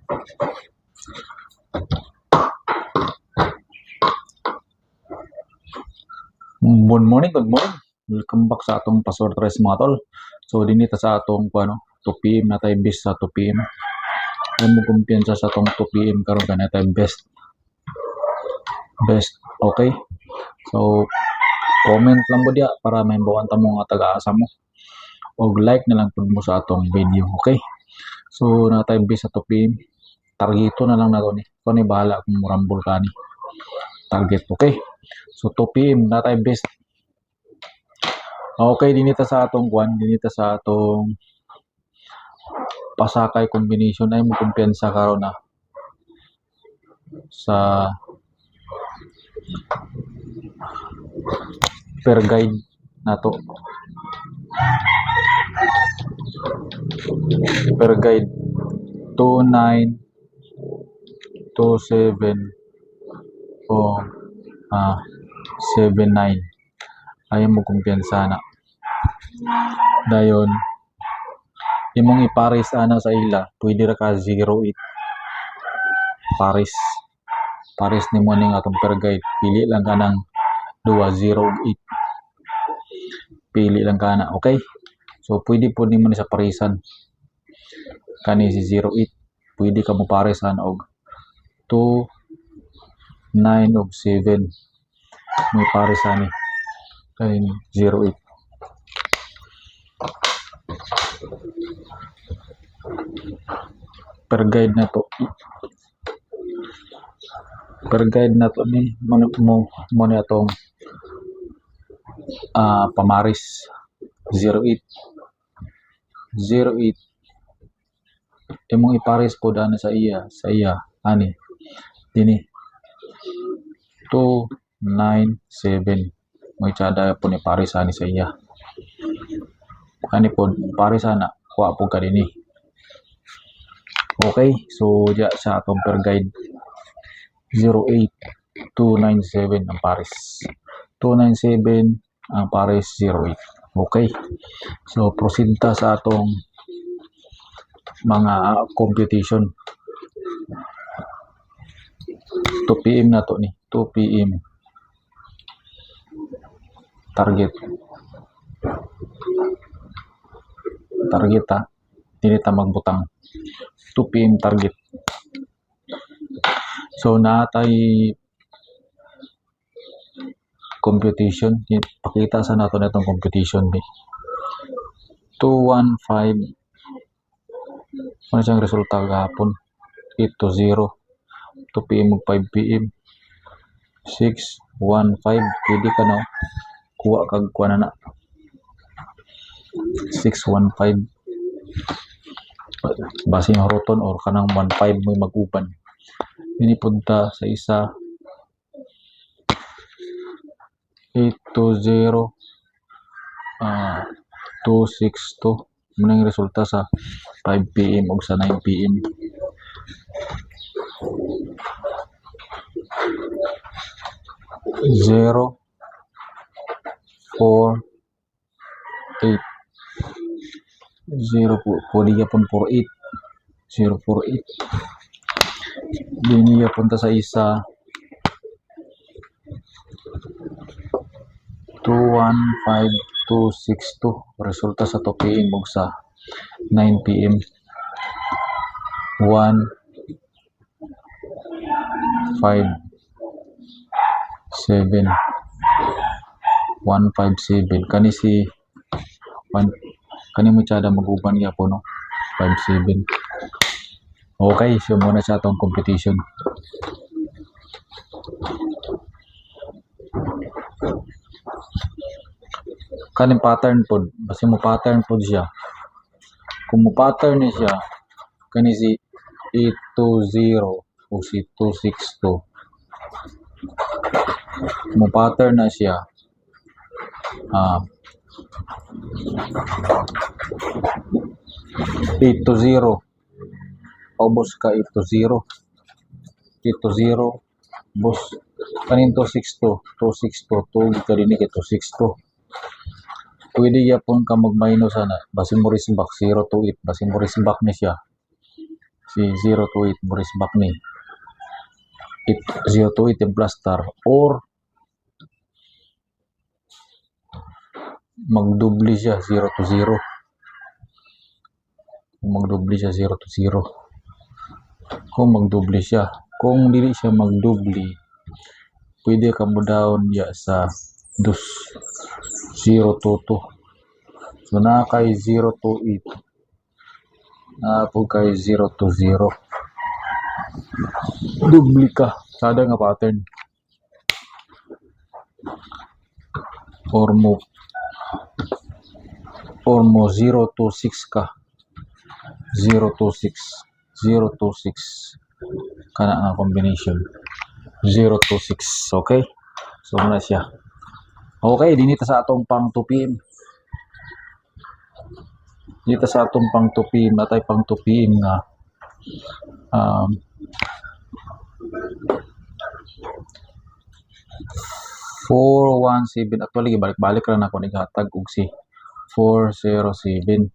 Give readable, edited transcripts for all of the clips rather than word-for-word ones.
Good morning, good morning. Welcome back sa atong Pastor Tres mga tol. So dinita sa atong 2 PM na tayo best sa 2 PM. Ay mo kumpiyansa sa atong 2 PM karon kana tayo best. Okay. So comment lang mo dia para mahimbawan ta mo nga taga-asa mo. Og like na lang pud mo sa atong video, okay? So na tayo best sa 2 PM. Targeto na lang nato ni. Ko ni bahala kung murambol ka ni. Target, okay? So 2 PM na tayo best. Okay, dinita sa atong pasakay combination ay mo kumpiyansa karon na sa per guide nato. Per guide 2927 o 79 ay mo kumpiyansa na. Dayon imong ipares ana sa ila, pwede ra ka 08 pares nimo ning atong per guide, pili lang ka ng 208, pili lang ka na, okay? So pwede po nimo ni sa parisan kani si 08, pwede ka mo paresan og 2 9 og 7 may paresan ni kani 08. Per guide na to ni mo ni atong pamaris 08 imong ipares po dana sa iya ani dini 297 mo itsada po ni pares ani sa iya kani po pares ana kuha po ka dinhi. Okay, so diya sa atong per guide 08297 ang pares, 297 ang pares 08. Okay, so proceed ta sa atong mga computation. 2 PM na to ni 2 PM target dinita magbutang 2 PM target. So natay computation, pakita sa nato natong computation bi 215 ano siyang resulta gahapon 820 2 PM ug 5 PM 615 pwede ka na kuha kag kuha na 615 basin horuton or kanang 15 mo mag-uban ini punta sa isa 820 262 muna yung resulta sa 5 PM o sa 9 PM 048 0 pwede yapon 48 048 dini punta sa isa 215262 resulta sa 2 PM ug sa 9 PM 157 kani si kani mo tsada mag-uban gyapon no 57. Okay, so muna sa atong competition. Kaning pattern pod, basi mo pattern pod siya. Kung mo pattern ni siya, kani si 820 o si 262. Mo pattern na siya. 820 paubos ka 820 boss kanin 262 tug ka dinhi kay 262 pwede yapon ka mag minus ana basin mo risbak 028 basin mo risbak ni siya si 028 Boris Bakni 028 yung plaster, or magdubli siya 0-0. Kung magdubli siya 0-0. Kung magdubli siya, kung dili siya magdubli, pwede ka mo down ya sa 0-2. So na kay 0-8, na po kay 0-0. Dubli ka sada nga pattern, or mo 0-6 ka, 0-6 kana nga combination 0-6. Okay, so na siya. Okay, dinita sa atong pang 2 PM. Dito sa atong pang 2 PM, natay pang 2 PM nga 417. Actually balik-balik ra nako ni hatag og si 407.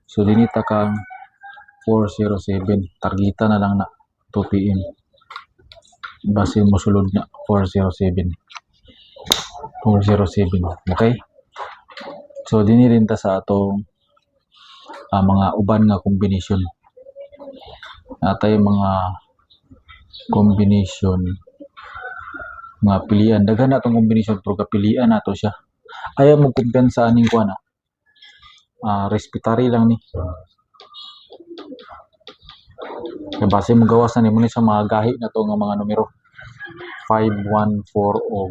So dinita kang 407, targeta na lang na 2 PM. Base mo sulod na 407. Okay, so dinirin ta sa atong mga uban nga combination. Natay mga combination nga pilian, daghan na itong combination pero kapilian nato siya. Ayaw mo kumpensa aning kuha na respiratory lang ni, base mo gawas na ni mo ni sa mga gahi na to nga mga numero 514 o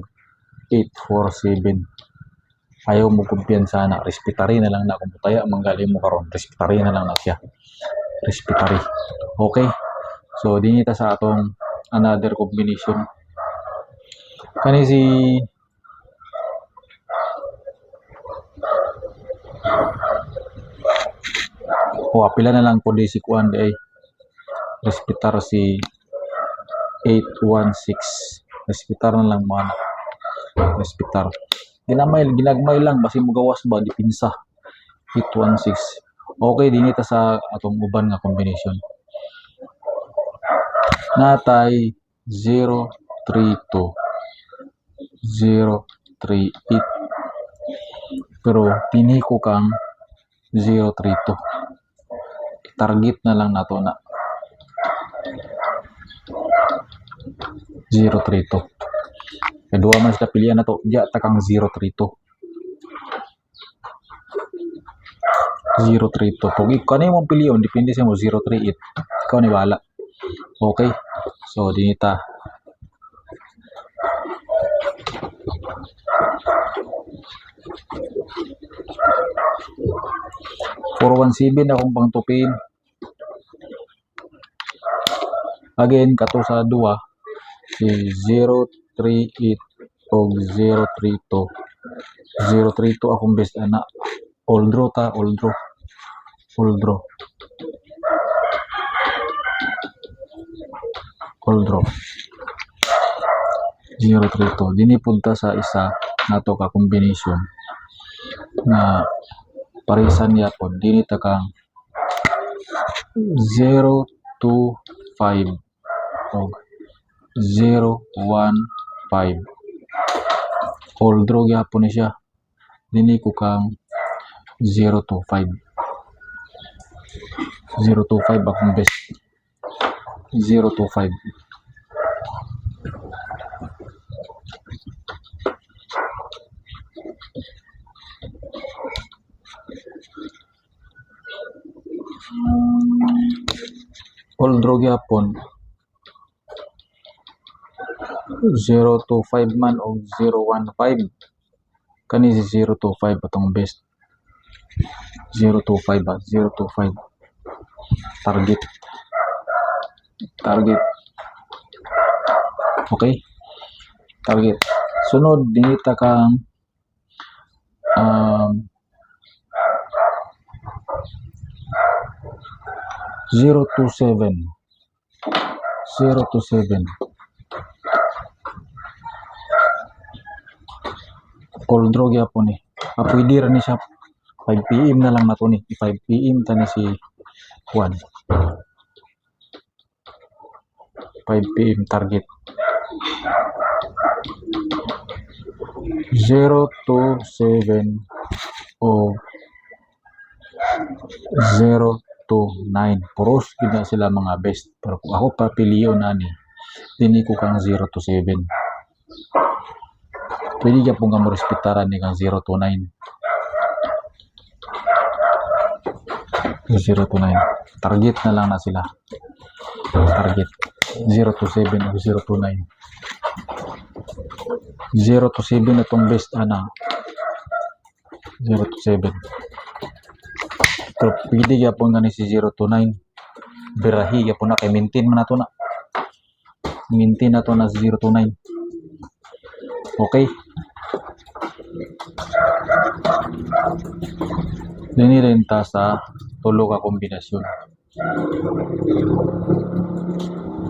847. Ayaw mo kumpensa na respiratory na lang na, kung taya manggali mo karon respiratory na lang na siya, respiratory. Okay, so dinita sa atong another combination. Kani si pila na lang po di si kuan di ay respitar si 816. Respitar na lang mga respitar. Ginagmay lang basi mo gawas ba dipinsa 816. Okay, dinita sa atong uban nga combination. Natay 032, 038, pero tiniko kang 032. Target na lang nato na 032. Kedua man sa pilihan na to, diya takang 032. 032. Kung ikaw na yung pilihan, depende sa mo 038. Ikaw na bala. Okay, so dinita. .417 akong pang tupin. Again, kato sa 2, si 038 o 032. 032 akong best ana. All draw ta, all draw. All draw. All draw. 032. Dinipunta sa isa nato ka combination na parisan yapon. Dinita kang 025 o 015. All draw yapon ni siya. Dini ko kang 025. 025 akong best. 025. All draw gyapon 025 man o 015. Kani si 025 atong best. 025 ba? 025. Target. Okay? Target. Sunod, dinita kang 027. 027. All draw gyapon ni. Pwede ra ni siya 5 PM na lang nato ni. 5 PM ta ni si Juan. 5 PM target. 0 to 7 o 0 to 9. Puros gina sila mga best. Pero kung ako papiliyon na ni, dini ko kang 0 to 7. Pwede ka pong kang respetaran ni kang 0 to 9. 0 to 9. Target na lang na sila. Target. 0 to 7 o 0 to 9. 0 to 7 na itong best ana. 0 to 7. Pero pwede ka po nga ni si 0 to 9. Birahi ka po na. Kaya maintain man na to na. Maintain na to na 0 to 9. Okay. Dinirenta sa tulo ka kombinasyon.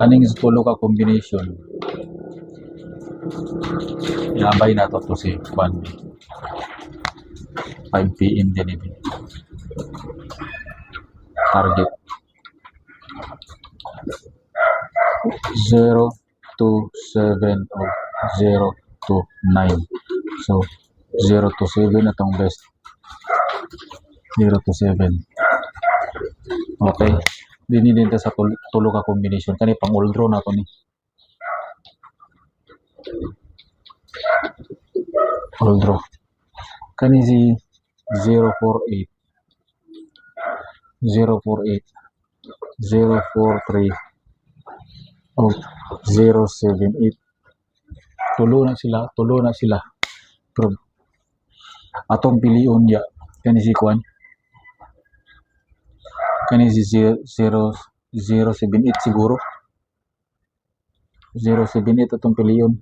Kaning sa tulo ka kombinasyon, ilabay na to si 1 5 PM din ini. Target 0 to 7 o 0 to 9. So 0 to 7 atong best. 0 to 7. Okay. Dini din ta sa tulo ka combination. Kani pang all draw na to ni. All draw. Kani si 048 048 043 o 078. Tulo na sila. Pero atong piliun ya kani si Kwan. Kani si 078 siguro. 078 atong piliun.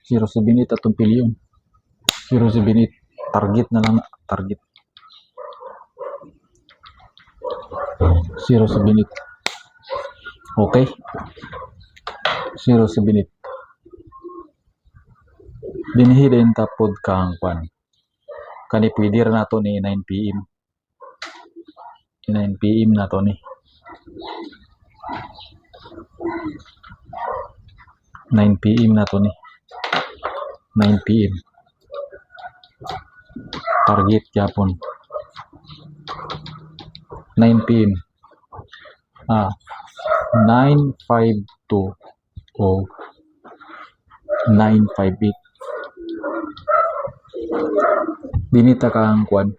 078 atong piliun. 078 target na lang, target. 078. Okay. 078. Dinhilin tapod kang Kwan. Kani pwede ra nato ni 9 PM. 9 PM na to ni. 9 PM na to ni. 9 PM. Target yapon. 9 PM. 952 o 958. Dinita kang Kwan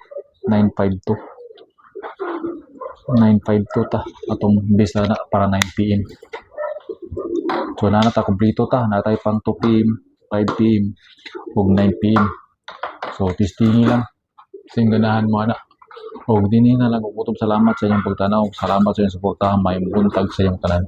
952. 952 ta atong base na para 9 PM. So na ta kompleto ta, natay pang 2 PM, 5 PM ug 9 PM. So testing lang sing ganahan mo ana. Og dinhi na lang kutob salamat sa inyong pagtanaw. Salamat sa inyong suporta. May buntag sa inyong tanan.